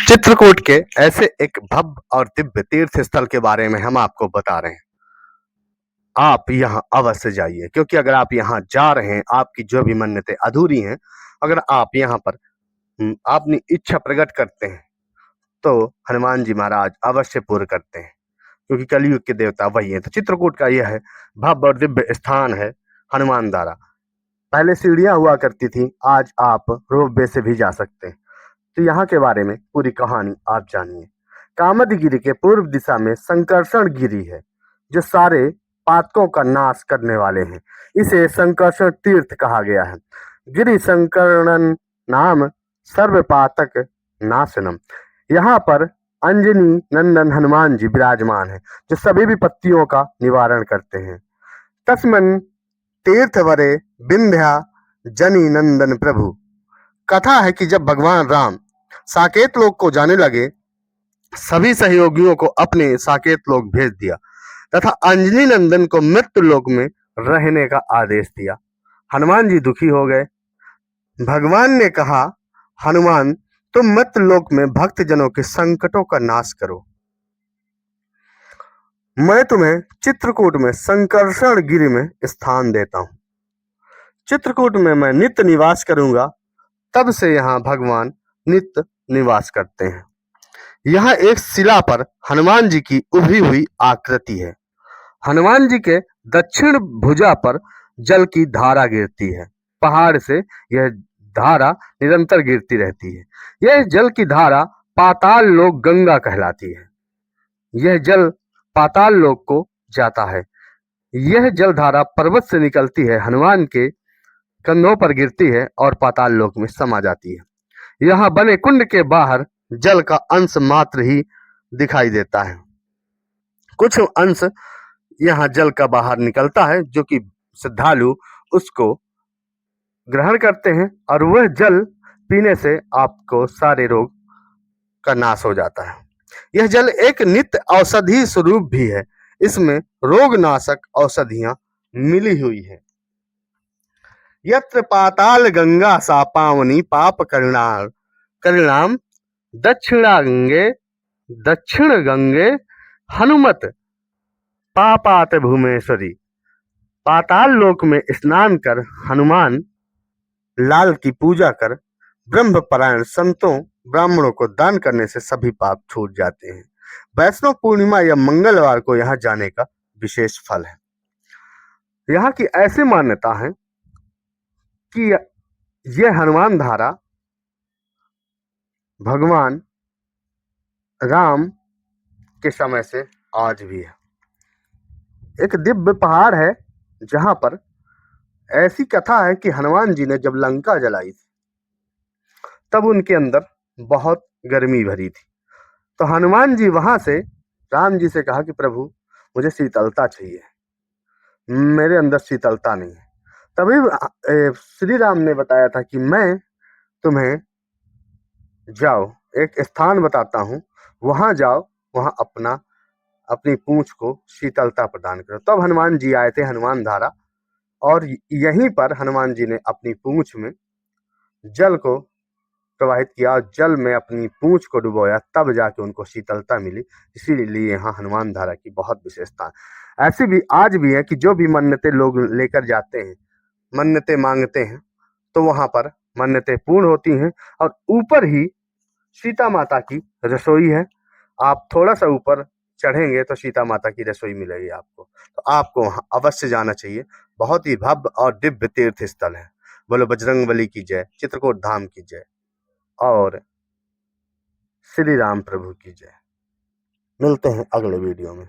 चित्रकूट के ऐसे एक भव्य और दिव्य तीर्थ स्थल के बारे में हम आपको बता रहे हैं। आप यहाँ अवश्य जाइए, क्योंकि अगर आप यहाँ जा रहे हैं, आपकी जो भी मन्नतें अधूरी हैं, अगर आप यहाँ पर अपनी इच्छा प्रकट करते हैं, तो हनुमान जी महाराज अवश्य पूर्ण करते हैं, क्योंकि कलयुग के देवता वही हैं। तो चित्रकूट का यह है भव्य और दिव्य स्थान है हनुमान धारा। पहले सीढ़ियां हुआ करती थी, आज आप रोपवे से भी जा सकते हैं। तो यहाँ के बारे में पूरी कहानी आप जानिए। कामदगिरि के पूर्व दिशा में संकर्षण गिरी है, जो सारे पातकों का नाश करने वाले हैं। इसे संकर्षण तीर्थ कहा गया है। गिरि संकरणन नाम सर्व पातक नाशनम। यहाँ पर अंजनी नंदन हनुमान जी विराजमान है, जो सभी विपत्तियों का निवारण करते हैं। तस्मन तीर्थ वरे विंध्या जनी नंदन प्रभु। कथा है कि जब भगवान राम साकेत लोक को जाने लगे, सभी सहयोगियों को अपने साकेत लोक भेज दिया तथा अंजनी नंदन को मृत्यु लोक में रहने का आदेश दिया। हनुमान जी दुखी हो गए। भगवान ने कहा, हनुमान, तुम मृत्यु लोक में भक्त जनों के संकटों का नाश करो। मैं तुम्हें चित्रकूट में संकर्षण गिरि में स्थान देता हूं। चित्रकूट में मैं नित्य निवास करूंगा। तब से यहाँ भगवान नित्य निवास करते हैं। यह एक शिला पर हनुमान जी की उभरी हुई आकृति है। हनुमान जी के दक्षिण भुजा पर जल की धारा गिरती है। पहाड़ से यह धारा निरंतर गिरती रहती है। यह जल की धारा पाताल लोक गंगा कहलाती है। यह जल पाताल लोक को जाता है। यह जल धारा पर्वत से निकलती है, हनुमान के कंधों पर गिरती है और पाताल लोक में समा जाती है। यहाँ बने कुंड के बाहर जल का अंश मात्र ही दिखाई देता है। कुछ अंश यहाँ जल का बाहर निकलता है, जो कि श्रद्धालु उसको ग्रहण करते हैं और वह जल पीने से आपको सारे रोग का नाश हो जाता है। यह जल एक नित्य औषधि स्वरूप भी है। इसमें रोग नाशक औषधियां मिली हुई है। यत्र पाताल गंगा सा पावनी पाप करुणाम दक्षिण गंगे हनुमत पापात भूमेश्वरी। पाताल लोक में स्नान कर हनुमान लाल की पूजा कर ब्रह्म परायण संतों ब्राह्मणों को दान करने से सभी पाप छूट जाते हैं। वैष्णव पूर्णिमा या मंगलवार को यहाँ जाने का विशेष फल है। यहाँ की ऐसी मान्यता है कि यह हनुमान धारा भगवान राम के समय से आज भी है। एक दिव्य पहाड़ है, जहां पर ऐसी कथा है कि हनुमान जी ने जब लंका जलाई थी, तब उनके अंदर बहुत गर्मी भरी थी। तो हनुमान जी वहां से राम जी से कहा कि प्रभु, मुझे शीतलता चाहिए, मेरे अंदर शीतलता नहीं है। तभी श्री राम ने बताया था कि मैं तुम्हें जाओ, एक स्थान बताता हूँ, वहां जाओ, वहां अपनी पूंछ को शीतलता प्रदान करो। तब हनुमान जी आए थे हनुमान धारा, और यहीं पर हनुमान जी ने अपनी पूंछ में जल को प्रवाहित किया, जल में अपनी पूंछ को डुबोया, तब जाके उनको शीतलता मिली। इसीलिए यहाँ हनुमान धारा की बहुत विशेषता है। ऐसी भी आज भी है कि जो भी मन्नतें लोग लेकर जाते हैं, मन्नतें मांगते हैं, तो वहां पर मन्नतें पूर्ण होती हैं। और ऊपर ही सीता माता की रसोई है। आप थोड़ा सा ऊपर चढ़ेंगे तो सीता माता की रसोई मिलेगी आपको। तो आपको वहां अवश्य जाना चाहिए। बहुत ही भव्य और दिव्य तीर्थ स्थल है। बोलो बजरंगबली की जय, चित्रकूट धाम की जय, और श्री राम प्रभु की जय। मिलते हैं अगले वीडियो में।